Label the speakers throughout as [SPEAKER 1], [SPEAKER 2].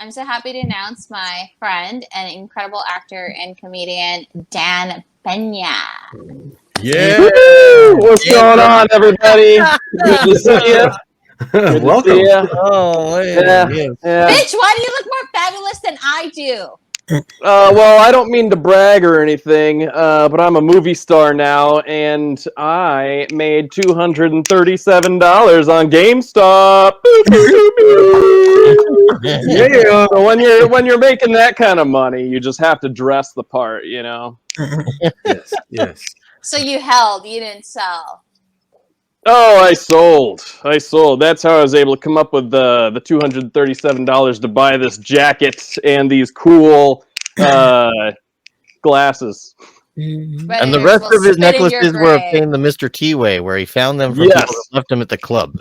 [SPEAKER 1] I'm so happy to announce my friend and incredible actor and comedian, Dan Pena.
[SPEAKER 2] Yeah.
[SPEAKER 3] What's going on, everybody? Good to see you.
[SPEAKER 2] Welcome.
[SPEAKER 3] Oh, yeah.
[SPEAKER 1] Bitch, why do you look more fabulous than I do?
[SPEAKER 3] Well, I don't mean to brag or anything, but I'm a movie star now, and I made $237 on GameStop. Yeah. So when you're making that kind of money, you just have to dress the part, you know.
[SPEAKER 2] Yes.
[SPEAKER 1] So you held, you didn't sell.
[SPEAKER 3] Oh, I sold. That's how I was able to come up with the $237 to buy this jacket and these cool glasses.
[SPEAKER 2] And the rest of his necklaces were obtained the Mr. T way, where he found them from people that left them at the club.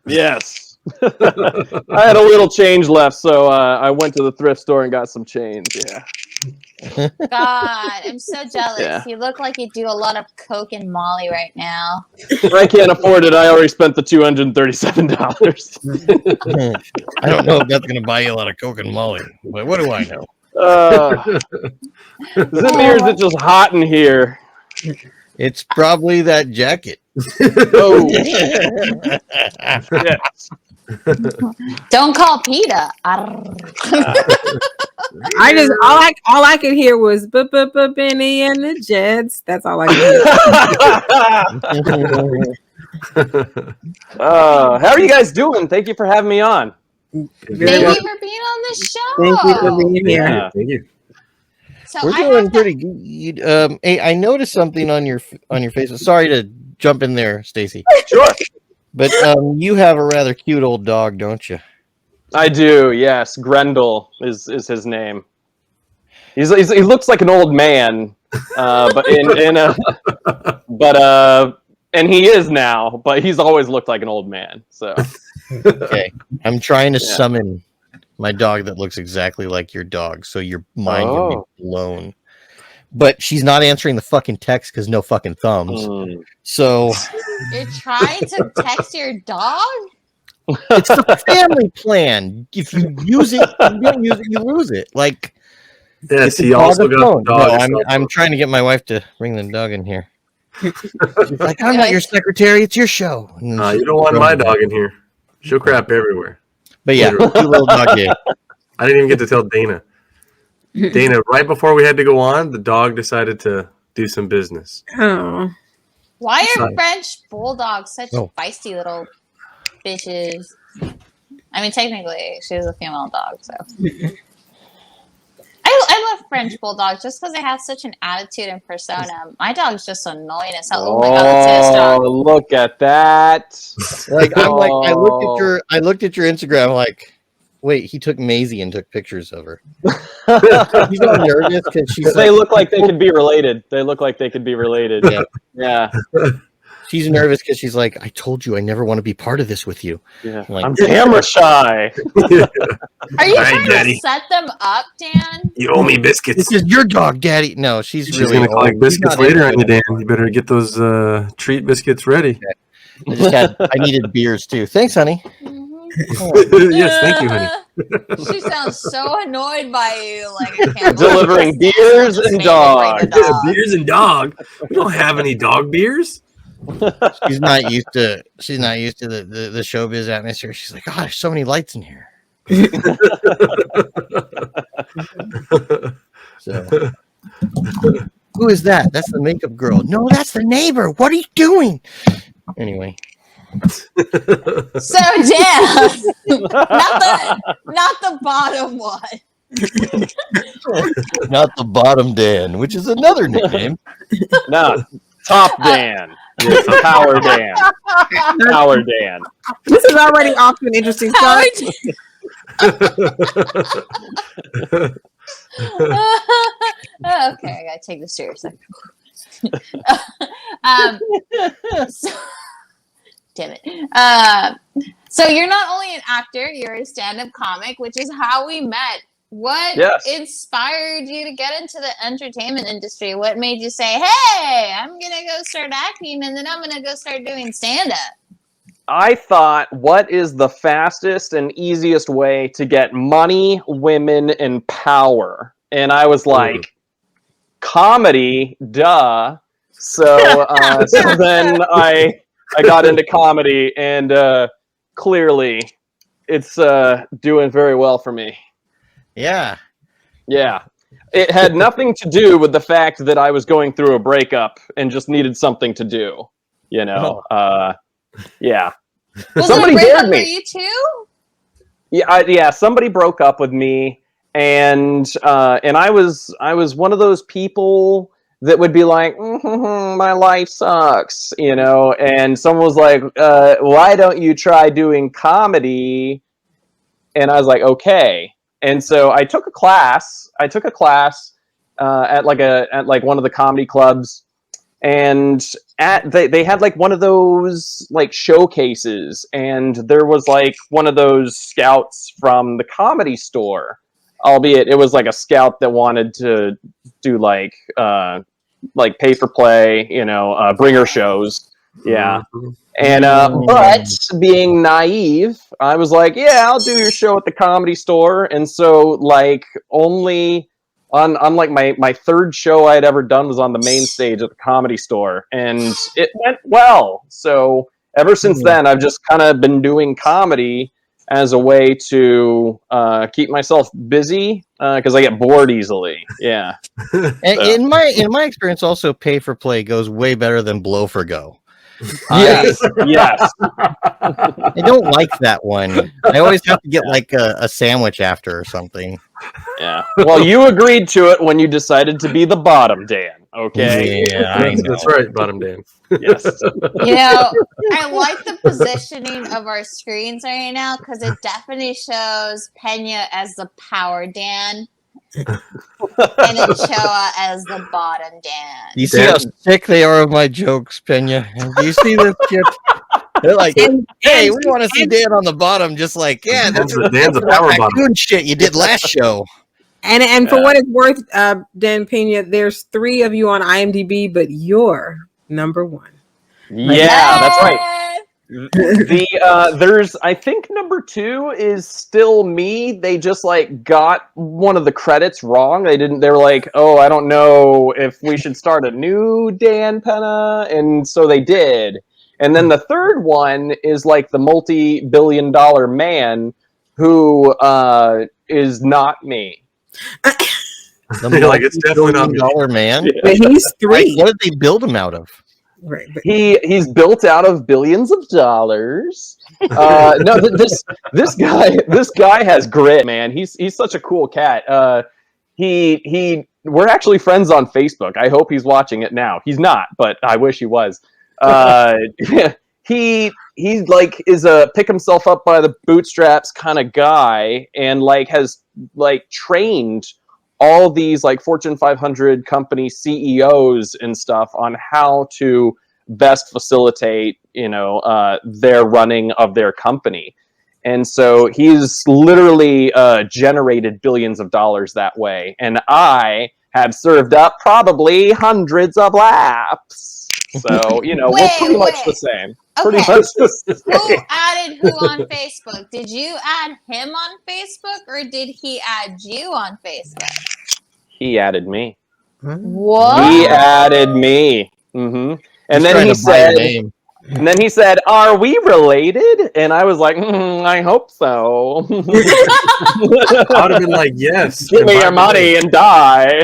[SPEAKER 3] Yes. I had a little change left, so I went to the thrift store and got some change. Yeah.
[SPEAKER 1] God, I'm so jealous.
[SPEAKER 3] Yeah.
[SPEAKER 1] You look like you do a lot of coke and Molly right now.
[SPEAKER 3] I can't afford it. I already spent the $237.
[SPEAKER 2] I don't know if that's going to buy you a lot of coke and Molly, but what do I know?
[SPEAKER 3] Is it just hot in here?
[SPEAKER 2] It's probably that jacket.
[SPEAKER 3] Oh.
[SPEAKER 1] Yes. Don't call Peta.
[SPEAKER 4] All I could hear was Benny and the Jets. That's all I could hear.
[SPEAKER 3] How are you guys doing? Thank you for having me on.
[SPEAKER 1] Thank you for being on the show.
[SPEAKER 4] Thank you for being here.
[SPEAKER 3] Yeah.
[SPEAKER 2] Thank you.
[SPEAKER 1] So
[SPEAKER 2] We're doing pretty good. Hey, I noticed something on your face. Sorry to jump in there, Stacy.
[SPEAKER 3] Sure.
[SPEAKER 2] But you have a rather cute old dog, don't you?
[SPEAKER 3] I do. Yes, Grendel is his name. He looks like an old man, but and he is now, but he's always looked like an old man. So
[SPEAKER 2] okay, I'm trying to summon my dog that looks exactly like your dog, so your mind can be blown. But she's not answering the fucking text because no fucking thumbs. So
[SPEAKER 1] you're trying to text your dog?
[SPEAKER 2] It's the family plan. If you use it, you don't use it, you lose it. Like,
[SPEAKER 5] yes, he also got the dog.
[SPEAKER 2] No, I'm trying to get my wife to bring the dog in here. She's like, I'm not your secretary. It's your show.
[SPEAKER 5] You don't want my dog in here. She'll crap everywhere.
[SPEAKER 2] But yeah, little dog day.
[SPEAKER 5] I didn't even get to tell Dana. Dana, right before we had to go on, the dog decided to do some business.
[SPEAKER 4] Oh.
[SPEAKER 1] Why are French bulldogs such feisty little bitches? I mean, technically, she's a female dog, so. I love French bulldogs just because they have such an attitude and persona. My dog's just annoying as hell. Oh my god, that's his dog.
[SPEAKER 3] Look at that!
[SPEAKER 2] Like I looked at your Instagram. Like, wait, he took Maisie and took pictures of her. He's all nervous because
[SPEAKER 3] they look like they could be related. Yeah.
[SPEAKER 2] She's nervous because she's like, I told you I never want to be part of this with you.
[SPEAKER 3] Yeah.
[SPEAKER 2] Like,
[SPEAKER 3] I'm camera shy.
[SPEAKER 1] Are you trying to set them up, Dan?
[SPEAKER 5] You owe me biscuits.
[SPEAKER 2] This is your dog, Daddy. No, she's really
[SPEAKER 5] going to collect biscuits later on you, Dan. You better get those treat biscuits ready.
[SPEAKER 2] I needed beers too. Thanks, honey.
[SPEAKER 5] Yes, thank you, honey.
[SPEAKER 1] She sounds so annoyed by you. Like, I can't
[SPEAKER 3] delivering beers and dog.
[SPEAKER 5] Beers and dog. We don't have any dog beers.
[SPEAKER 2] She's not used to the showbiz atmosphere. She's like, oh, there's so many lights in here. So, who is that? That's the makeup girl. No, that's the neighbor. What are you doing? Anyway.
[SPEAKER 1] So Dan, not the bottom one.
[SPEAKER 2] Not the bottom Dan, which is another nickname.
[SPEAKER 3] No, Top Dan. Power Dan. Power Dan.
[SPEAKER 4] This is already off to an interesting start.
[SPEAKER 1] Okay, I gotta take this seriously. Damn it. So you're not only an actor, you're a stand-up comic, which is how we met. What inspired you to get into the entertainment industry? What made you say, hey, I'm going to go start acting and then I'm going to go start doing stand-up?
[SPEAKER 3] I thought, what is the fastest and easiest way to get money, women, and power? And I was like, comedy, duh. So then I got into comedy, and clearly it's doing very well for me.
[SPEAKER 2] Yeah.
[SPEAKER 3] Yeah. It had nothing to do with the fact that I was going through a breakup and just needed something to do. You know? Yeah.
[SPEAKER 1] Was
[SPEAKER 3] somebody
[SPEAKER 1] it a breakup
[SPEAKER 3] dared me.
[SPEAKER 1] for you too?
[SPEAKER 3] Yeah, somebody broke up with me, and I was one of those people that would be like, my life sucks, you know, and someone was like, why don't you try doing comedy? And I was like, okay. And so I took a class at one of the comedy clubs, and they had like one of those like showcases, and there was like one of those scouts from the Comedy Store, albeit it was like a scout that wanted to do like pay for play, you know, bringer shows. Yeah. And but being naive, I was like, yeah, I'll do your show at the Comedy Store. And so like only on like my third show I had ever done was on the main stage at the Comedy Store, and it went well. So ever since then, I've just kind of been doing comedy as a way to keep myself busy because I get bored easily. Yeah.
[SPEAKER 2] In my experience, also pay for play goes way better than blow for go.
[SPEAKER 3] Yes.
[SPEAKER 2] I don't like that one. I always have to get like a sandwich after or something.
[SPEAKER 3] Yeah. Well, you agreed to it when you decided to be the bottom, Dan. Okay.
[SPEAKER 2] Yeah, I know.
[SPEAKER 5] That's right, bottom Dan.
[SPEAKER 3] Yes.
[SPEAKER 1] You know, I like the positioning of our screens right now because it definitely shows Pena as the power Dan and Ochoa as the bottom Dan.
[SPEAKER 2] You see how sick they are of my jokes, Pena? Do you see this shit? They're like, hey, we want to see Dan on the bottom, just like, yeah,
[SPEAKER 5] Dan's a power bottom.
[SPEAKER 2] Shit you did last show.
[SPEAKER 4] And for what it's worth, Dan Pena, there's 3 of you on IMDb, but you're number 1.
[SPEAKER 3] Yeah, that's right. There's, I think number 2 is still me. They just like got one of the credits wrong. They were like, oh, I don't know if we should start a new Dan Pena, and so they did. And then the third one is like the multi-billion-dollar man who is not me.
[SPEAKER 2] Like it's definitely not $1 man.
[SPEAKER 4] Yeah. But he's 3.
[SPEAKER 2] What did they build him out of?
[SPEAKER 4] Right.
[SPEAKER 3] He's built out of billions of dollars. No, this guy has grit, man. He's such a cool cat. We're actually friends on Facebook. I hope he's watching it now. He's not, but I wish he was. He like is a pick himself up by the bootstraps kind of guy, and like has like trained all these like Fortune 500 company CEOs and stuff on how to best facilitate, you know, their running of their company. And so he's literally generated billions of dollars that way. And I have served up probably hundreds of laps. So, you know, we're pretty much the same.
[SPEAKER 1] Okay.
[SPEAKER 3] Pretty much the same.
[SPEAKER 1] Who added who on Facebook? Did you add him on Facebook, or did he add you on Facebook?
[SPEAKER 3] He added me.
[SPEAKER 1] What?
[SPEAKER 3] He added me. Mm-hmm. And then he said, "Are we related?" And I was like, I hope so.
[SPEAKER 5] I would have been like, yes.
[SPEAKER 3] Give me your money and die.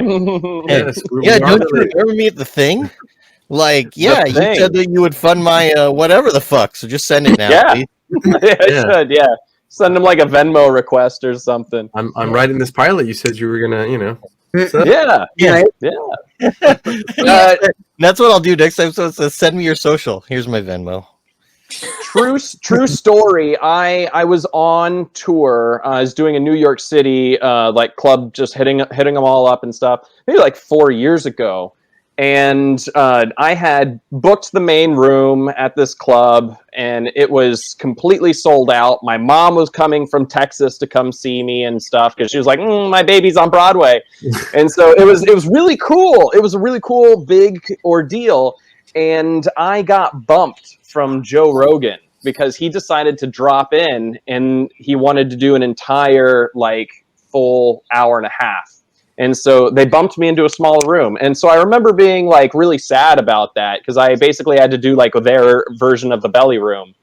[SPEAKER 2] Yes. Yeah, don't you remember me at the thing? Like, yeah, you said that you would fund my whatever the fuck, so just send it now.
[SPEAKER 3] Yeah. Should, yeah. Send him like a Venmo request or something.
[SPEAKER 5] I'm writing this pilot. You said you were gonna, you know.
[SPEAKER 3] So. Yeah.
[SPEAKER 2] That's what I'll do next time. So send me your social. Here's my Venmo.
[SPEAKER 3] True story. I was on tour. I was doing a New York City like club, just hitting them all up and stuff. Maybe like 4 years ago. And I had booked the main room at this club, and it was completely sold out. My mom was coming from Texas to come see me and stuff because she was like, "My baby's on Broadway," and so it was really cool. It was a really cool big ordeal, and I got bumped from Joe Rogan. because he decided to drop in and he wanted to do an entire like full hour and a half. And so they bumped me into a smaller room. And so I remember being like really sad about that because I basically had to do like their version of the belly room,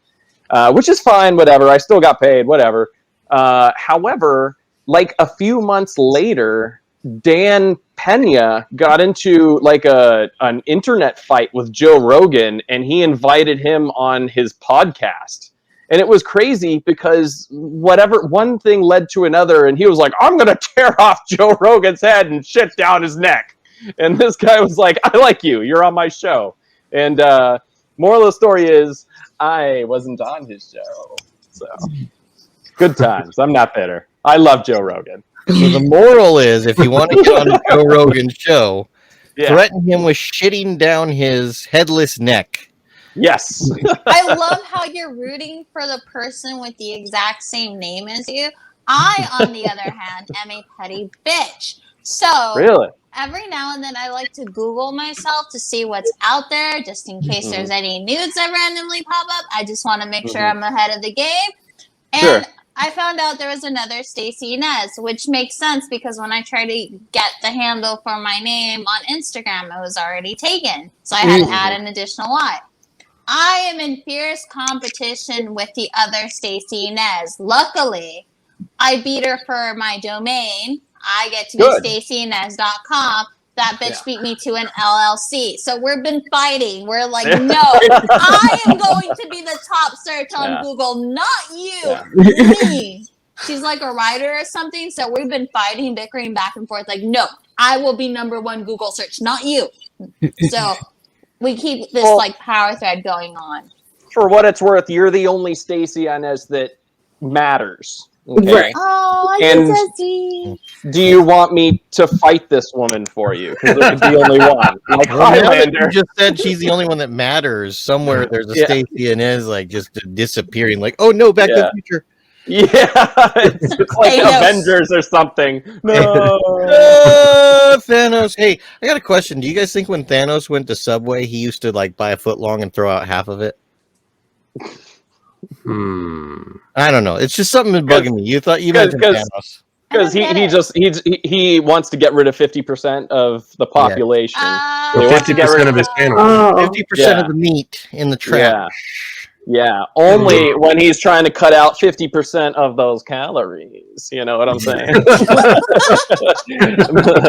[SPEAKER 3] which is fine, whatever. I still got paid, whatever. However, like a few months later, Dan Pena got into like an internet fight with Joe Rogan, and he invited him on his podcast. And it was crazy because one thing led to another, and he was like, I'm going to tear off Joe Rogan's head and shit down his neck. And this guy was like, I like you. You're on my show. And moral of the story is I wasn't on his show. So good times. I'm not bitter. I love Joe Rogan.
[SPEAKER 2] So the moral is, if you want to get on Joe Rogan's show, threaten him with shitting down his headless neck.
[SPEAKER 3] Yes.
[SPEAKER 1] I love how you're rooting for the person with the exact same name as you. I, on the other hand, am a petty bitch. So
[SPEAKER 3] really?
[SPEAKER 1] Every now and then I like to Google myself to see what's out there, just in case there's any nudes that randomly pop up. I just want to make sure I'm ahead of the game. And I found out there was another Stacey Inez, which makes sense because when I tried to get the handle for my name on Instagram, it was already taken. So I had to add an additional Y. I am in fierce competition with the other Stacey Inez. Luckily, I beat her for my domain. I get to be StaceyInez.com. That bitch beat me to an LLC. So we've been fighting. We're like, no, I am going to be the top search on Google, not you, me. She's like a writer or something. So we've been fighting, bickering back and forth. Like, no, I will be #1 Google search, not you. So we keep this like power thread going on.
[SPEAKER 3] For what it's worth, you're the only Stacey Inez that matters. Okay.
[SPEAKER 4] Right.
[SPEAKER 1] Oh,
[SPEAKER 3] and
[SPEAKER 1] so sweet.
[SPEAKER 3] Do you want me to fight this woman for you? Because it could be only one. Like Highlander.
[SPEAKER 2] You just said she's the only one that matters. Somewhere there's a Stacey Inez like just disappearing. Like, oh no, Back to the Future.
[SPEAKER 3] Yeah, it's like Avengers or something. No,
[SPEAKER 2] Thanos. Hey, I got a question. Do you guys think when Thanos went to Subway, he used to like buy a foot long and throw out half of it? I don't know. It's just something that's bugging me. You thought you mentioned Thanos
[SPEAKER 3] because he wants to get rid of 50% of the population.
[SPEAKER 5] 50% of his channel.
[SPEAKER 2] 50% of the meat in the trash.
[SPEAKER 3] Yeah, only when he's trying to cut out 50% of those calories. You know what I'm saying?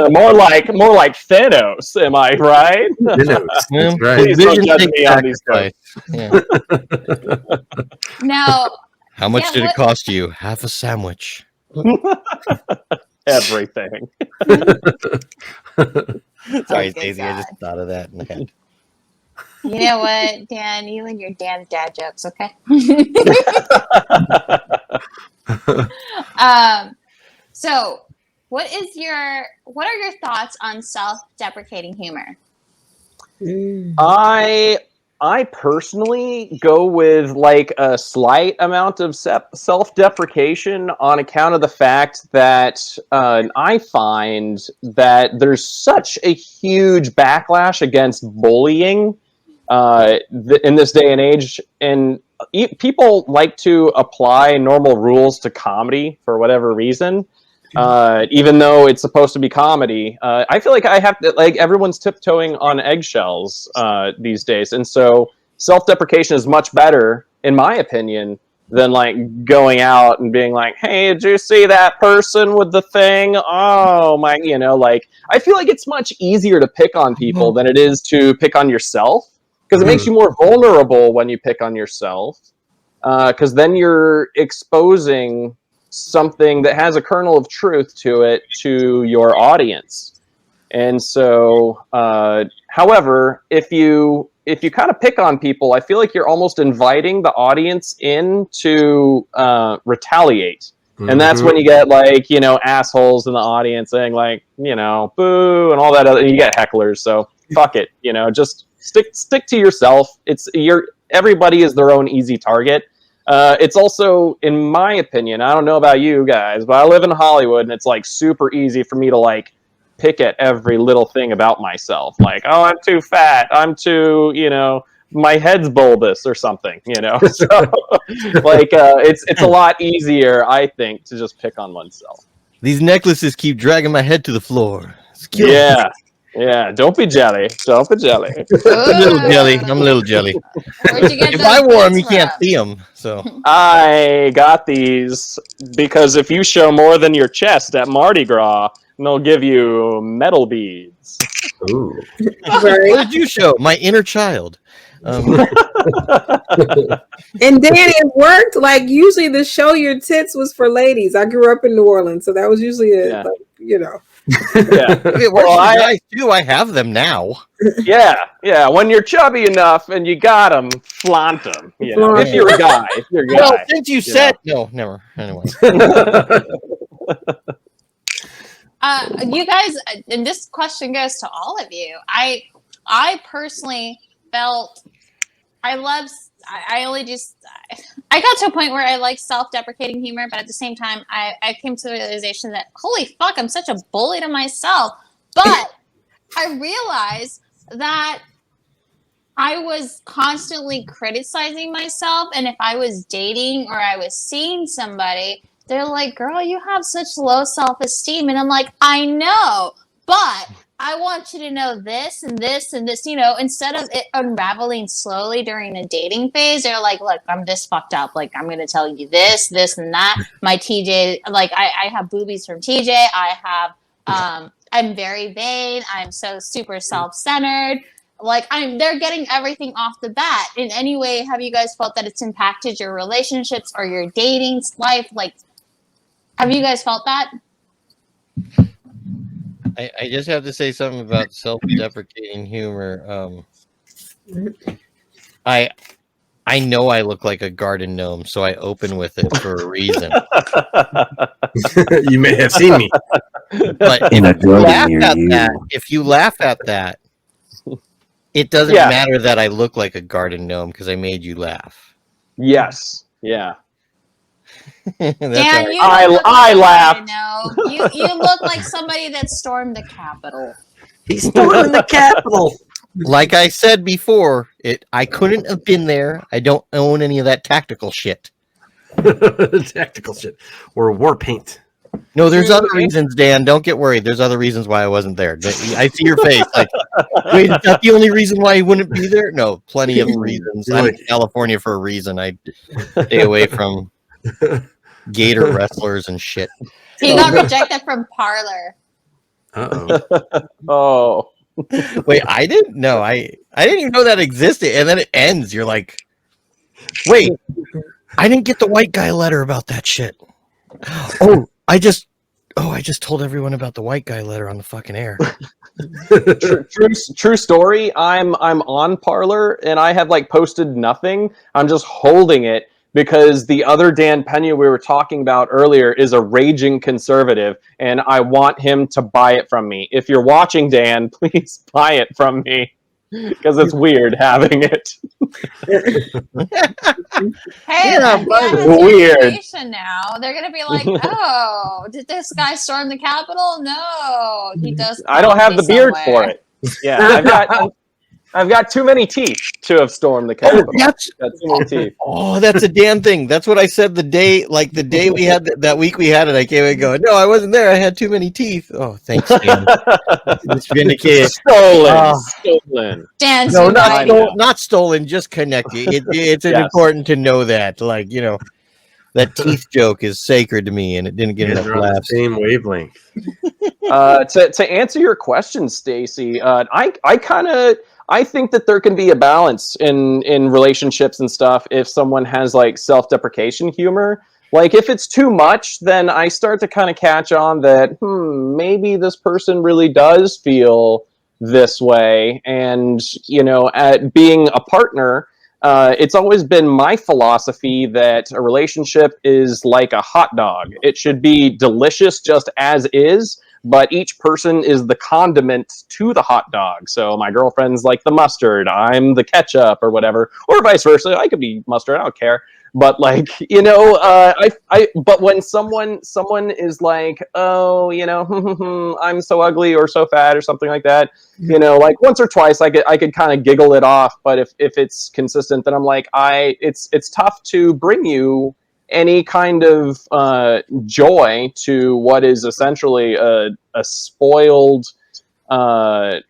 [SPEAKER 3] more like Thanos, am I right?
[SPEAKER 5] Thanos, that's right.
[SPEAKER 3] Please don't judge me on these guys.
[SPEAKER 1] Now,
[SPEAKER 2] how much did it cost you? Half a sandwich.
[SPEAKER 3] Everything.
[SPEAKER 2] Sorry, Daisy, I just thought of that in the head.
[SPEAKER 1] You know what, Dan? You and your damn dad jokes, okay? So, what are your thoughts on self-deprecating humor?
[SPEAKER 3] I personally go with like a slight amount of self-deprecation on account of the fact that I find that there's such a huge backlash against bullying in this day and age, and people like to apply normal rules to comedy for whatever reason, even though it's supposed to be comedy. I feel like I have to, like, everyone's tiptoeing on eggshells these days, and so self-deprecation is much better, in my opinion, than like going out and being like, hey, did you see that person with the thing? Oh my, like, I feel like it's much easier to pick on people than it is to pick on yourself. Because it makes you more vulnerable when you pick on yourself. Because then you're exposing something that has a kernel of truth to it to your audience. And so, however, if you kind of pick on people, I feel like you're almost inviting the audience in to retaliate. And that's when you get like, assholes in the audience saying like, boo and all that other, and you get hecklers. So fuck it, just stick to yourself. Everybody is their own easy target. It's also, in my opinion, I don't know about you guys, but I live in Hollywood and it's like super easy for me to like pick at every little thing about myself. Like, oh, I'm too fat. I'm too, my head's bulbous or something, you know. So, like, it's a lot easier, I think, to just pick on oneself.
[SPEAKER 2] These necklaces keep dragging my head to the floor.
[SPEAKER 3] Yeah. Yeah, don't be jelly. Don't be jelly.
[SPEAKER 2] I'm a little jelly. I'm a little jelly.
[SPEAKER 1] Where'd you get
[SPEAKER 2] If
[SPEAKER 1] those
[SPEAKER 2] I wore them,
[SPEAKER 1] beads
[SPEAKER 2] you can't
[SPEAKER 1] from?
[SPEAKER 2] see them. So
[SPEAKER 3] I got these because if you show more than your chest at Mardi Gras, they'll give you metal beads.
[SPEAKER 5] Ooh.
[SPEAKER 2] what did you show? My inner child.
[SPEAKER 4] And then it worked. Like usually, the show your tits was for ladies. I grew up in New Orleans, so that was usually it.
[SPEAKER 3] Yeah.
[SPEAKER 4] Like, you know.
[SPEAKER 3] Yeah.
[SPEAKER 2] It works for guys too. I have them now.
[SPEAKER 3] Yeah. When you're chubby enough and you got them, flaunt them. You know, if you're a guy.
[SPEAKER 2] Well, since you said no, never. Anyway.
[SPEAKER 1] You guys, and this question goes to all of you. I personally felt I got to a point where I like self-deprecating humor, but at the same time, I came to the realization that, holy fuck, I'm such a bully to myself. But I realized that I was constantly criticizing myself, and if I was dating or I was seeing somebody, they're like, girl, you have such low self-esteem. And I'm like, I know, but I want you to know this and this and this, you know, instead of it unraveling slowly during a dating phase, they're like, look, I'm this fucked up. Like, I'm going to tell you this, and that. My TJ, like, I have boobies from TJ. I have, I'm very vain. I'm so super self-centered. Like, they're getting everything off the bat. In any way, have you guys felt that it's impacted your relationships or your dating life? Like, have you guys felt that?
[SPEAKER 2] I just have to say something about self-deprecating humor. I know I look like a garden gnome, so I open with it for a reason.
[SPEAKER 5] You may have seen me.
[SPEAKER 2] But if you laugh at that, it doesn't matter that I look like a garden gnome because I made you laugh.
[SPEAKER 3] Yes. Yeah.
[SPEAKER 1] Dan, you
[SPEAKER 3] I laughed.
[SPEAKER 1] You look like somebody that stormed the Capitol.
[SPEAKER 5] He stormed the Capitol.
[SPEAKER 2] Like I said before, I couldn't have been there. I don't own any of that tactical shit.
[SPEAKER 5] Tactical shit. Or war paint.
[SPEAKER 2] No, there's other reasons, Dan. Don't get worried. There's other reasons why I wasn't there. I see your face. Like, wait, is that the only reason why he wouldn't be there? No, plenty of reasons. I'm in California for a reason. I stay away from gator wrestlers and shit.
[SPEAKER 1] He got rejected from Parlor.
[SPEAKER 3] Oh.
[SPEAKER 2] Wait, I didn't know. I didn't even know that existed. And then it ends. You're like, wait, I didn't get the white guy letter about that shit. I just told everyone about the white guy letter on the fucking air.
[SPEAKER 3] True story. I'm on Parlor and I have like posted nothing. I'm just holding it because the other Dan Pena we were talking about earlier is a raging conservative and I want him to buy it from me. If you're watching, Dan, please buy it from me because it's weird having it.
[SPEAKER 1] Hey, weird. Now they're gonna be like, "Oh, did this guy storm the Capitol?" No, he does.
[SPEAKER 3] I don't have the beard for it. Yeah, I've got too many teeth to have stormed the Capitol.
[SPEAKER 2] That's a damn thing. That's what I said the day we had that week we had it. I came and go, no, I wasn't there. I had too many teeth. Oh, thanks, Dan. It's vindicated.
[SPEAKER 3] Stolen.
[SPEAKER 1] Dan,
[SPEAKER 2] no, not stolen. Just connected. It's important to know that, like, you know, that teeth joke is sacred to me, and it didn't get enough laughs.
[SPEAKER 5] Same wavelength.
[SPEAKER 3] To answer your question, Stacy, I think that there can be a balance in relationships and stuff if someone has like self-deprecation humor. Like if it's too much, then I start to kind of catch on that maybe this person really does feel this way. And, you know, at being a partner, it's always been my philosophy that a relationship is like a hot dog. It should be delicious just as is, but each person is the condiment to the hot dog. So my girlfriend's like the mustard, I'm the ketchup or whatever, or vice versa. I could be mustard, I don't care. But like, you know, but when someone is like, oh, you know, I'm so ugly or so fat or something like that, you know, like once or twice I could kind of giggle it off. But if it's consistent, then I'm like, it's tough to bring you any kind of joy to what is essentially a spoiled food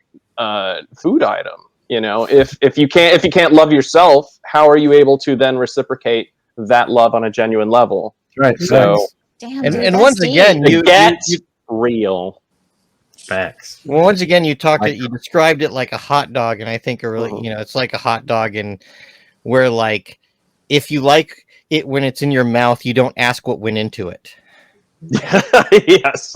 [SPEAKER 3] item. You know, if you can't love yourself, how are you able to then reciprocate that love on a genuine level?
[SPEAKER 5] Right.
[SPEAKER 3] So,
[SPEAKER 1] damn,
[SPEAKER 2] and once again, you
[SPEAKER 3] real
[SPEAKER 5] facts.
[SPEAKER 2] Well, once again, you described it like a hot dog, and I think you know, it's like a hot dog, and where like if you like it when it's in your mouth, you don't ask what went into it.
[SPEAKER 3] Yes.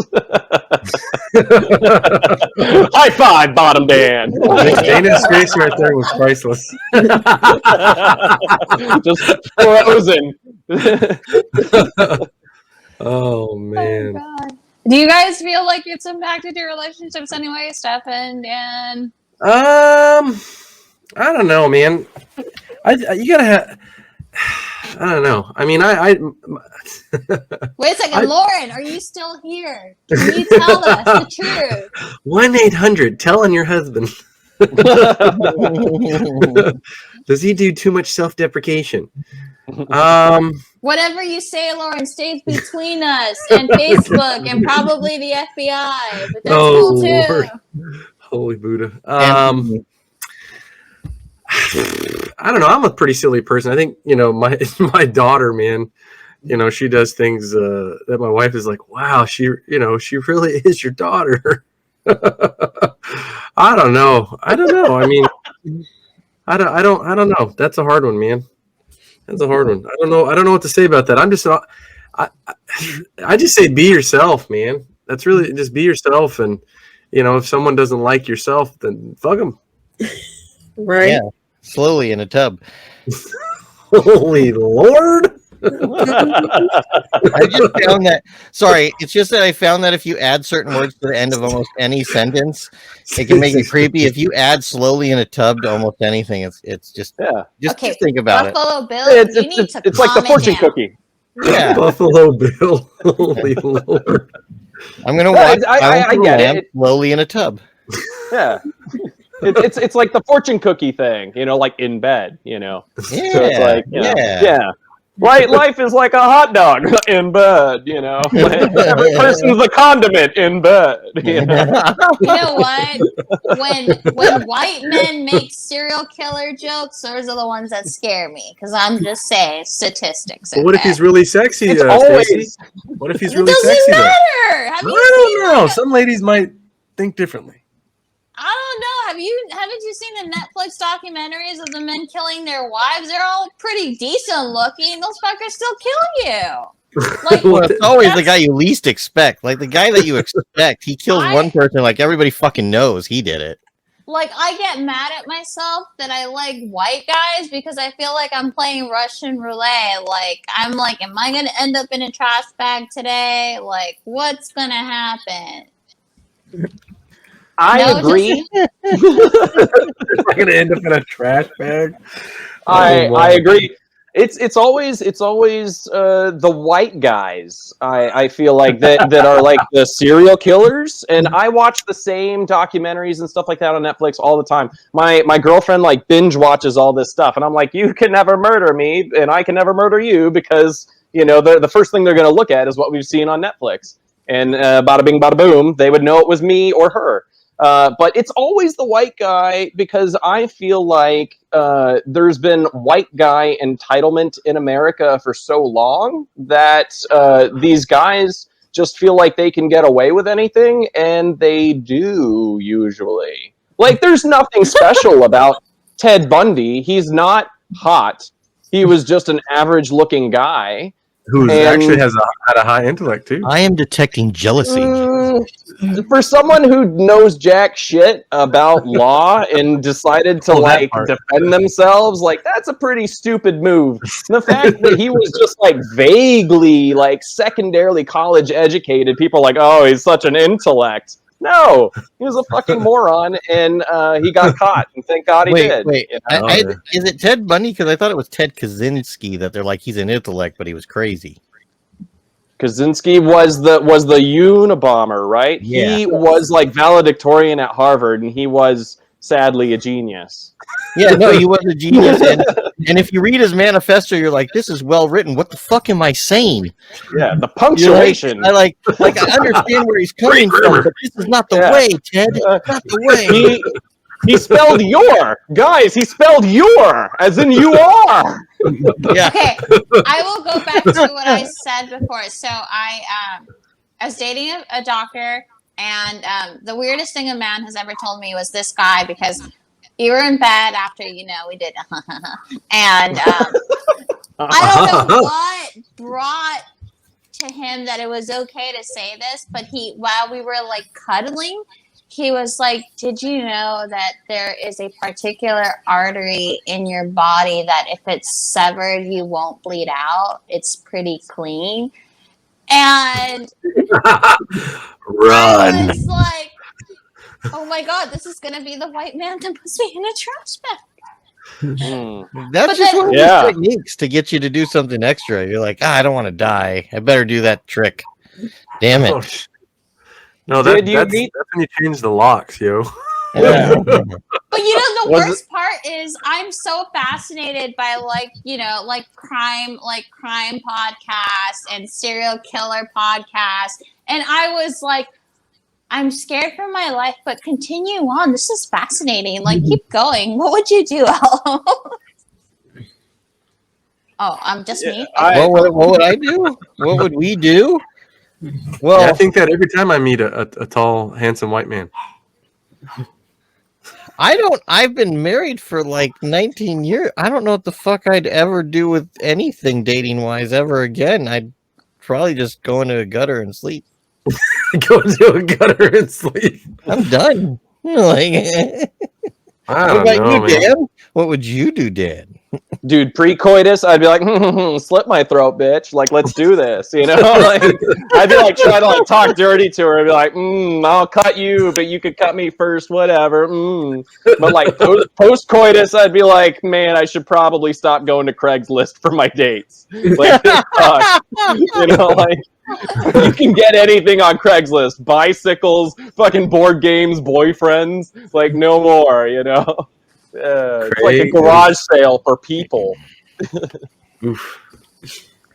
[SPEAKER 3] High five, bottom band.
[SPEAKER 5] Dana's face right there was priceless.
[SPEAKER 3] Just frozen.
[SPEAKER 5] Oh man.
[SPEAKER 1] Oh, God. Do you guys feel like it's impacted your relationships anyway, Stefan, Dan?
[SPEAKER 5] I don't know, man. You gotta have. I don't know. I mean,
[SPEAKER 1] Wait a second, Lauren, are you still here? Can you tell us the truth?
[SPEAKER 5] 1-800 tell on your husband. Does he do too much self-deprecation?
[SPEAKER 1] Whatever you say, Lauren, stays between us and Facebook and probably the FBI. But that's cool too.
[SPEAKER 5] Lord. Holy Buddha. I don't know. I'm a pretty silly person. I think, you know, my daughter, man, you know, she does things that my wife is like, wow, she really is your daughter. I don't know. I mean, I don't know. That's a hard one, man. That's a hard one. I don't know what to say about that. I'm just not. I just say be yourself, man. That's really just be yourself, and you know, if someone doesn't like yourself, then fuck them.
[SPEAKER 4] Right.
[SPEAKER 2] Yeah. Slowly in a tub.
[SPEAKER 5] Holy Lord.
[SPEAKER 2] I just found that. Sorry, it's just that I found that if you add certain words to the end of almost any sentence, it can make it creepy. If you add slowly in a tub to almost anything, it's just Just think about
[SPEAKER 1] Buffalo Bill,
[SPEAKER 3] it's like the fortune cookie.
[SPEAKER 2] Yeah,
[SPEAKER 5] Buffalo Bill. Holy Lord.
[SPEAKER 2] I'm gonna watch.
[SPEAKER 3] I get it.
[SPEAKER 2] Slowly in a tub.
[SPEAKER 3] Yeah. It's like the fortune cookie thing, you know, like in bed, you know.
[SPEAKER 2] Yeah,
[SPEAKER 3] so it's like,
[SPEAKER 2] yeah.
[SPEAKER 3] Right, life is like a hot dog in bed, you know. Every person's the condiment in bed. You
[SPEAKER 1] know what? When white men make serial killer jokes, those are the ones that scare me because I'm just saying statistics.
[SPEAKER 5] But what if he's really sexy?
[SPEAKER 3] It's always.
[SPEAKER 5] What if he's really sexy?
[SPEAKER 1] It doesn't matter.
[SPEAKER 5] I don't know. Some ladies might think differently.
[SPEAKER 1] I don't know. Haven't you seen the Netflix documentaries of the men killing their wives? They're all pretty decent looking. Those fuckers still kill you. Like,
[SPEAKER 2] well, it's always the guy you least expect. Like the guy that you expect, he kills one person. Like everybody fucking knows he did it.
[SPEAKER 1] Like I get mad at myself that I like white guys because I feel like I'm playing Russian roulette. Like I'm like, am I gonna end up in a trash bag today? Like, what's gonna happen?
[SPEAKER 3] I agree.
[SPEAKER 5] We're gonna end up in a trash bag.
[SPEAKER 3] I agree. It's always the white guys. I feel like that are like the serial killers, and I watch the same documentaries and stuff like that on Netflix all the time. My girlfriend like binge watches all this stuff, and I'm like, you can never murder me, and I can never murder you because you know the first thing they're gonna look at is what we've seen on Netflix, and bada bing bada boom, they would know it was me or her. But it's always the white guy because I feel like there's been white guy entitlement in America for so long that these guys just feel like they can get away with anything, and they do usually. Like, there's nothing special about Ted Bundy. He's not hot. He was just an average-looking guy.
[SPEAKER 5] Who actually had a high intellect, too.
[SPEAKER 2] I am detecting jealousy.
[SPEAKER 3] for someone who knows jack shit about law and decided to defend themselves, like that's a pretty stupid move. The fact that he was just like vaguely like secondarily college educated, people are like, oh, he's such an intellect. No, he was a fucking moron, and he got caught, and thank God he did.
[SPEAKER 2] Wait, is it Ted Bundy? Because I thought it was Ted Kaczynski that they're like he's an intellect, but he was crazy.
[SPEAKER 3] Kaczynski was the Unabomber, right? Yeah. He was like valedictorian at Harvard, and he was sadly a genius.
[SPEAKER 2] Yeah, no, he was a genius, and if you read his manifesto, you're like, this is well written. What the fuck am I saying?
[SPEAKER 3] Yeah, the punctuation.
[SPEAKER 2] I understand where he's coming from, but this is not the way, Ted. Not the way.
[SPEAKER 3] He spelled your. Guys, he spelled your, as in you are.
[SPEAKER 1] Yeah. Okay, I will go back to what I said before. So I was dating a doctor, and the weirdest thing a man has ever told me was this guy, because you were in bed after, we did, and I don't know what brought to him that it was okay to say this, but while we were like cuddling, he was like, did you know that there is a particular artery in your body that if it's severed, you won't bleed out? It's pretty clean. And
[SPEAKER 5] run.
[SPEAKER 1] I was like, oh my God, this is going to be the white man that puts me in a trash bag.
[SPEAKER 2] That's just one of those techniques to get you to do something extra. You're like, I don't want to die. I better do that trick. Damn it.
[SPEAKER 5] Oh, no, that's when you change the locks, yo.
[SPEAKER 2] Yeah.
[SPEAKER 1] But the worst part is I'm so fascinated by crime podcasts and serial killer podcasts. And I was like, I'm scared for my life, but continue on. This is fascinating. Like, keep going. What would you do, Al? Oh, I'm just me.
[SPEAKER 2] What would I do? What would we do? Well,
[SPEAKER 5] I think that every time I meet a tall, handsome white man.
[SPEAKER 2] I've been married for like 19 years. I don't know what the fuck I'd ever do with anything dating wise ever again. I'd probably just go into a gutter and sleep.
[SPEAKER 5] Go into a gutter and sleep.
[SPEAKER 2] I'm done. Like, what about you, Dan? What would you do, Dan?
[SPEAKER 3] Dude, pre-coitus, I'd be like, slit my throat, bitch. Like, let's do this, Like, I'd be like, trying to like talk dirty to her. I'd be like, I'll cut you, but you could cut me first, whatever. But like post-coitus, I'd be like, man, I should probably stop going to Craigslist for my dates. Like, like. You can get anything on Craigslist. Bicycles, fucking board games, boyfriends. Like, no more, It's like a garage sale for people.
[SPEAKER 5] Oof.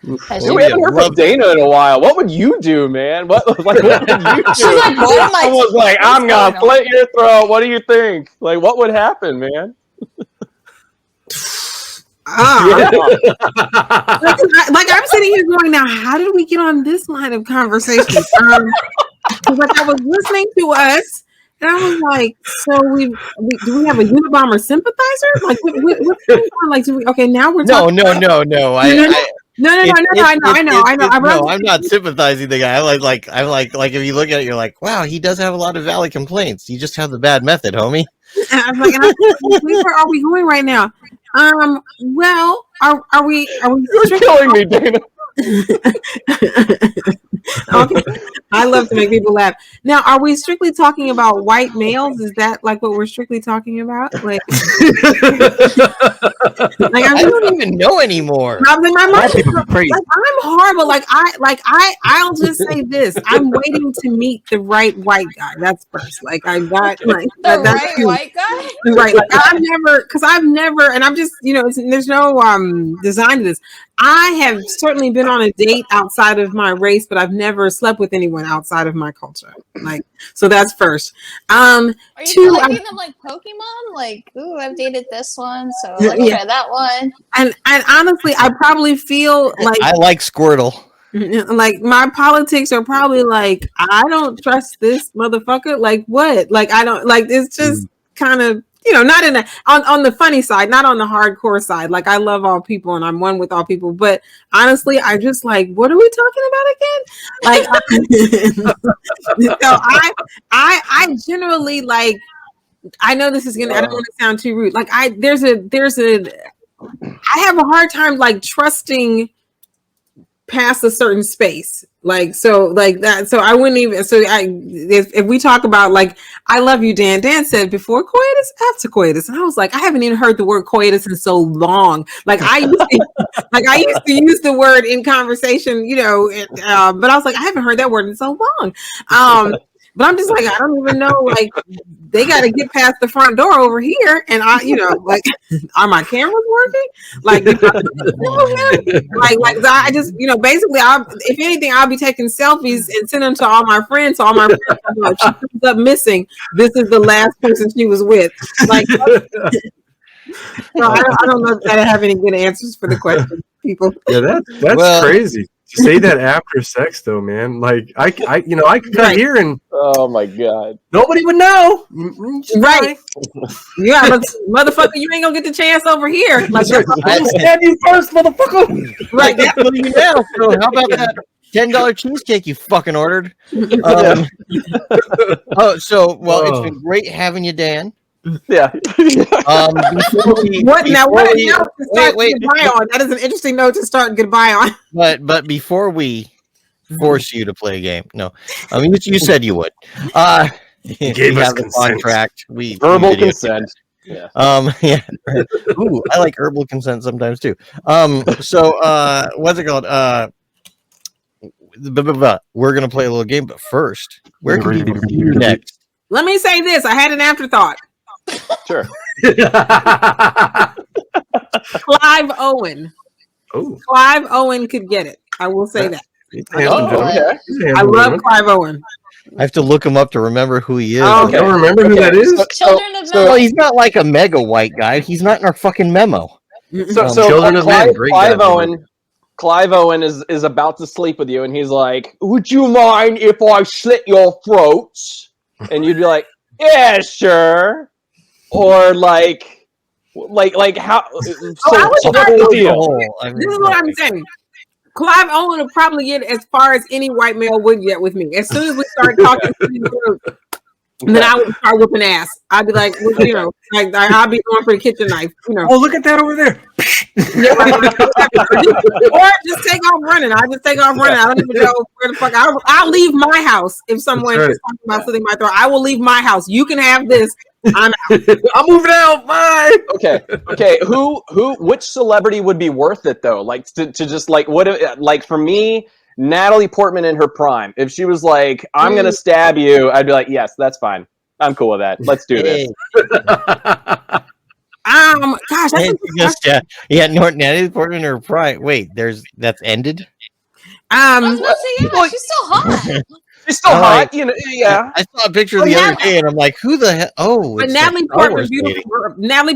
[SPEAKER 3] Dude, we haven't heard from Dana in a while. What would you do, man? What would you do? I was like, I'm going to slit your throat. What do you think? Like, what would happen, man?
[SPEAKER 4] Like I'm sitting here going, now how did we get on this line of conversation? Like I was listening to us, and I was like, so do we have a Unabomber sympathizer? Like what's going on? Like okay, now we're talking.
[SPEAKER 2] No.
[SPEAKER 4] I know.
[SPEAKER 2] I'm not sympathizing the guy. I'm like if you look at it, you're like, wow, he does have a lot of valid complaints. You just have the bad method, homie.
[SPEAKER 4] I'm like, where are we going right now? Well, are we?
[SPEAKER 3] You're killing me, Dana.
[SPEAKER 4] Okay. I love to make people laugh. Now, are we strictly talking about white males? Is that like what we're strictly talking about? Like
[SPEAKER 2] I don't even know anymore.
[SPEAKER 4] I'm horrible. I'll just say this: I'm waiting to meet the right white guy. That's first. Like I got like
[SPEAKER 1] the right white guy.
[SPEAKER 4] Right. Like I've never, and I'm just there's no design to this. I have certainly been on a date outside of my race, but I've never slept with anyone outside of my culture. Like, so that's first.
[SPEAKER 1] Are you collecting them like Pokemon? Like, ooh, I've dated this one, so let's try that one.
[SPEAKER 4] And honestly, I probably feel like
[SPEAKER 2] I like Squirtle.
[SPEAKER 4] Like my politics are probably like, I don't trust this motherfucker. Like what? Like I don't like. It's just kind of not in on the funny side, not on the hardcore side. Like I love all people and I'm one with all people. But honestly, I just like, what are we talking about again? Like, so I generally like. I know this is gonna. I don't want to sound too rude. Like I have a hard time like trusting past a certain space. Like so like that. So I wouldn't even. So if we talk about like I love you, Dan. Dan said before coitus, after coitus, and I was like I haven't even heard the word coitus in so long. Like I used to use the word in conversation, but I was like I haven't heard that word in so long. But I'm just like, I don't even know, like, they got to get past the front door over here. And like, are my cameras working? Like, I just, basically, if anything, I'll be taking selfies and sending them to all my friends. So all my friends, if she comes up missing, this is the last person she was with. Like, so I don't know if I have any good answers for the question, people.
[SPEAKER 5] Yeah, that's crazy. To say that after sex, though, man, like I could come here and
[SPEAKER 3] oh my god,
[SPEAKER 5] nobody would know,
[SPEAKER 4] right? Yeah, but motherfucker, you ain't gonna get the chance over here. Like,
[SPEAKER 5] I'll stab you first, motherfucker.
[SPEAKER 4] Right?
[SPEAKER 2] So how about that $10 cheesecake you fucking ordered? It's been great having you, Dan.
[SPEAKER 3] Yeah.
[SPEAKER 2] Wait.
[SPEAKER 4] Goodbye on. That is an interesting note to start goodbye on.
[SPEAKER 2] But before we force you to play a game, no, I mean you said you would.
[SPEAKER 5] You gave us consent.
[SPEAKER 2] Contract.
[SPEAKER 3] Verbal consent. Yeah.
[SPEAKER 2] Yeah. Ooh, I like herbal consent sometimes too. So what's it called? We're gonna play a little game, but first, where can people see you next?
[SPEAKER 4] Let me say this. I had an afterthought.
[SPEAKER 3] Sure.
[SPEAKER 4] Clive Owen.
[SPEAKER 5] Oh.
[SPEAKER 4] Clive Owen could get it. I will say that.
[SPEAKER 3] Okay.
[SPEAKER 4] I love Clive Owen.
[SPEAKER 2] I have to look him up to remember who he is.
[SPEAKER 5] Oh, okay. I don't remember who that is.
[SPEAKER 1] Children of Men.
[SPEAKER 2] Well, he's not like a mega white guy. He's not in our fucking memo.
[SPEAKER 5] Children of Men.
[SPEAKER 3] Clive Owen is about to sleep with you, and he's like, "Would you mind if I slit your throats?" And you'd be like, "Yeah, sure." Or like how?
[SPEAKER 4] This is what I'm saying. Clive Owen will probably get as far as any white male would get with me. As soon as we start talking, then I would start whooping ass. I'd be like, I'll be going for the kitchen knife.
[SPEAKER 5] Oh, look at that over there.
[SPEAKER 4] Or just take off running. I just take off running. I don't even know where the fuck. I'll leave my house if someone is talking about slitting my throat. I will leave my house. You can have this. I'm out.
[SPEAKER 5] I'm moving out. Bye.
[SPEAKER 3] Okay. Which celebrity would be worth it though? Like to just like what? Like for me, Natalie Portman in her prime. If she was like, "I'm gonna stab you," I'd be like, "Yes, that's fine. I'm cool with that. Let's do this."
[SPEAKER 4] Gosh,
[SPEAKER 2] Natalie Portman in her prime. Wait, that's ended.
[SPEAKER 1] I was about to say, she's still hot.
[SPEAKER 3] She's still hot, yeah.
[SPEAKER 2] I saw a picture the other day, and I'm like, "Who the hell?" Oh,
[SPEAKER 4] but Natalie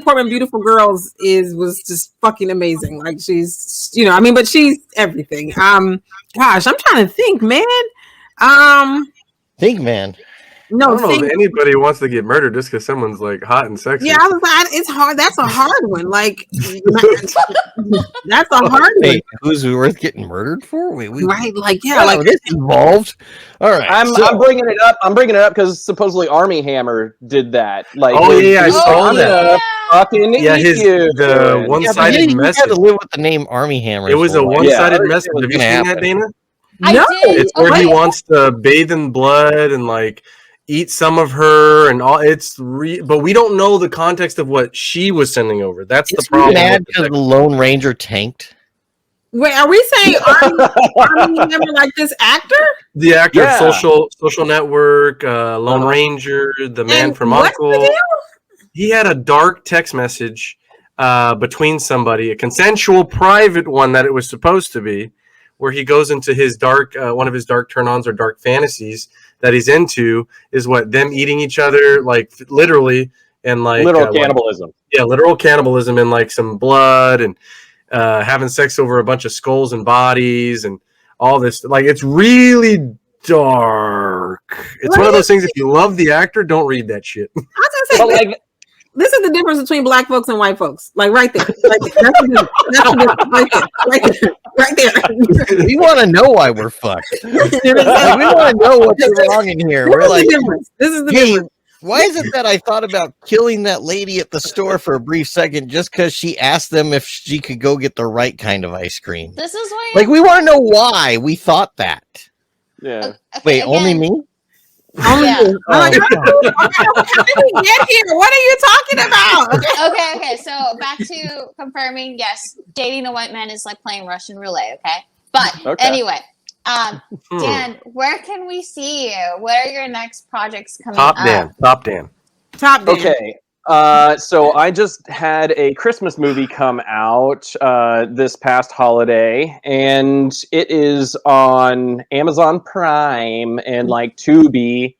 [SPEAKER 4] Portman, Beautiful Girls was just fucking amazing. Like she's, but she's everything. Gosh, I'm trying to think, man.
[SPEAKER 5] No, I don't know if anybody wants to get murdered just because someone's like hot and sexy.
[SPEAKER 4] Yeah, I was like, it's hard. That's a hard one. Like, that's a hard one.
[SPEAKER 2] Who's worth getting murdered for?
[SPEAKER 4] Right? Like, yeah, like
[SPEAKER 2] this involved. All right,
[SPEAKER 3] I'm bringing it up. I'm bringing it up because supposedly Armie Hammer did that. Like,
[SPEAKER 5] I saw that.
[SPEAKER 3] Fucking
[SPEAKER 5] the one-sided message.
[SPEAKER 2] You had to live with the name Armie Hammer.
[SPEAKER 5] It was a one-sided message. Have you seen that, Dana?
[SPEAKER 4] No,
[SPEAKER 5] it's where he wants to bathe in blood and like eat some of her and all. But we don't know the context of what she was sending over. That's the problem.
[SPEAKER 2] Mad because the Lone Ranger tanked.
[SPEAKER 4] Wait, are we saying Armie Hammer like this actor?
[SPEAKER 5] The actor, Social Network, Lone Ranger, The Man from U.N.C.L.E. He had a dark text message between somebody, a consensual private one that it was supposed to be, where he goes into his dark, one of his dark turn-ons or dark fantasies that he's into is them eating each other, like literally, and like
[SPEAKER 3] literal cannibalism.
[SPEAKER 5] Literal cannibalism and like some blood and having sex over a bunch of skulls and bodies and all this. Like it's really dark. It's one of those things. If you love the actor, don't read that shit.
[SPEAKER 3] But like
[SPEAKER 4] This is the difference between black folks and white folks. Like right there. Right there. That's the difference. That's the difference. Right there. Right there. Right there.
[SPEAKER 2] We want to know why we're fucked. We want to know what's wrong in here. We're like,
[SPEAKER 4] this is the
[SPEAKER 2] hey,
[SPEAKER 4] difference.
[SPEAKER 2] why is it that I thought about killing that lady at the store for a brief second just because she asked them if she could go get the right kind of ice cream?
[SPEAKER 1] This is why.
[SPEAKER 2] Like, we want to know why we thought that.
[SPEAKER 3] Yeah.
[SPEAKER 1] Okay,
[SPEAKER 2] Wait,
[SPEAKER 1] again,
[SPEAKER 2] only me?
[SPEAKER 4] Only
[SPEAKER 1] Yeah.
[SPEAKER 4] you. I'm like, how did we get here? What are you talking about?
[SPEAKER 1] Okay. So back to confirming. Yes, dating a white man is like playing Russian roulette. Okay, but anyway, Dan, where can we see you? What are your next projects coming up?
[SPEAKER 5] Top Dan.
[SPEAKER 3] Okay. So I just had a Christmas movie come out this past holiday, and it is on Amazon Prime and like Tubi,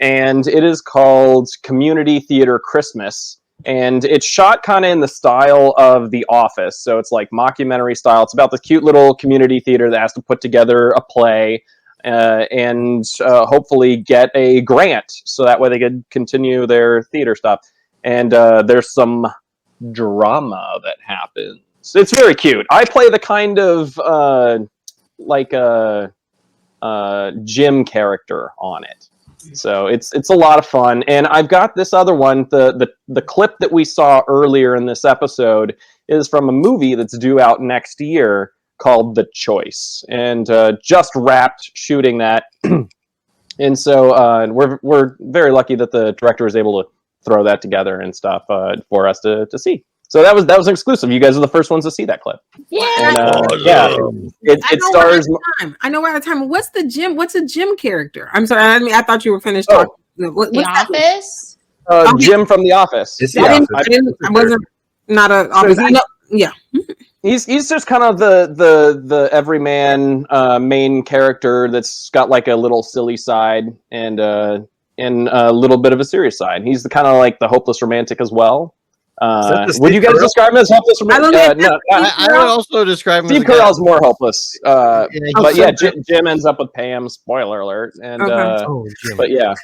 [SPEAKER 3] and it is called Community Theater Christmas, and it's shot kind of in the style of The Office, so it's like mockumentary style. It's about the cute little community theater that has to put together a play and hopefully get a grant so that way they could continue their theater stuff. And there's some drama that happens. It's very cute. I play the kind of like a gym character on it, so it's a lot of fun. And I've got this other one. The clip that we saw earlier in this episode is from a movie that's due out next year called The Choice, and just wrapped shooting that. And so we're very lucky that the director was able to throw that together and stuff for us to see. So that was exclusive. You guys are the first ones to see that clip.
[SPEAKER 1] Yeah.
[SPEAKER 3] And, it stars.
[SPEAKER 4] I know we're out of time. What's the gym? What's a gym character? I'm sorry. I thought you were finished talking. What's
[SPEAKER 1] The Office.
[SPEAKER 3] Jim from The Office.
[SPEAKER 4] I wasn't not a office. Yeah.
[SPEAKER 3] He's just kind of the everyman main character that's got like a little silly side and a little bit of a serious side. He's the kind of like the hopeless romantic as well. Would you guys describe him as hopeless romantic? No,
[SPEAKER 2] I would also describe him.
[SPEAKER 3] Steve Carell's more hopeless. But yeah, Jim ends up with Pam. Spoiler alert. And but yeah.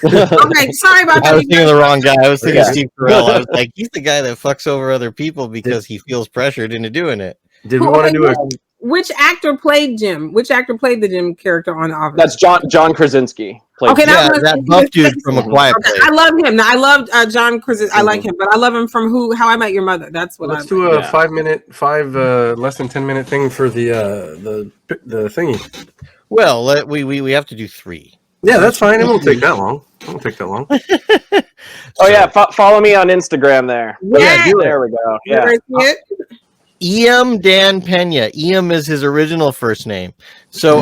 [SPEAKER 4] Okay, sorry about that.
[SPEAKER 2] I was thinking the wrong guy. I was thinking Steve Carell. I was like, he's the guy that fucks over other people because he feels pressured into doing it.
[SPEAKER 5] Did we want to do
[SPEAKER 4] Which actor played Jim? Which actor played the Jim character on The Office?
[SPEAKER 3] That's John Krasinski.
[SPEAKER 4] Okay,
[SPEAKER 2] that buff dude from A Quiet Place.
[SPEAKER 4] I love him. I love John Krasinski. I like him, but I love him from How I Met Your Mother. That's what.
[SPEAKER 5] Let's do a 5 minute, less than 10 minute thing for the thingy.
[SPEAKER 2] Well, we have to do 3.
[SPEAKER 5] Yeah, that's fine. It won't take that long.
[SPEAKER 3] Oh yeah, follow me on Instagram there.
[SPEAKER 4] Yeah,
[SPEAKER 3] there we go. Yeah.
[SPEAKER 2] Eam Dan Pena. Eam is his original first name. So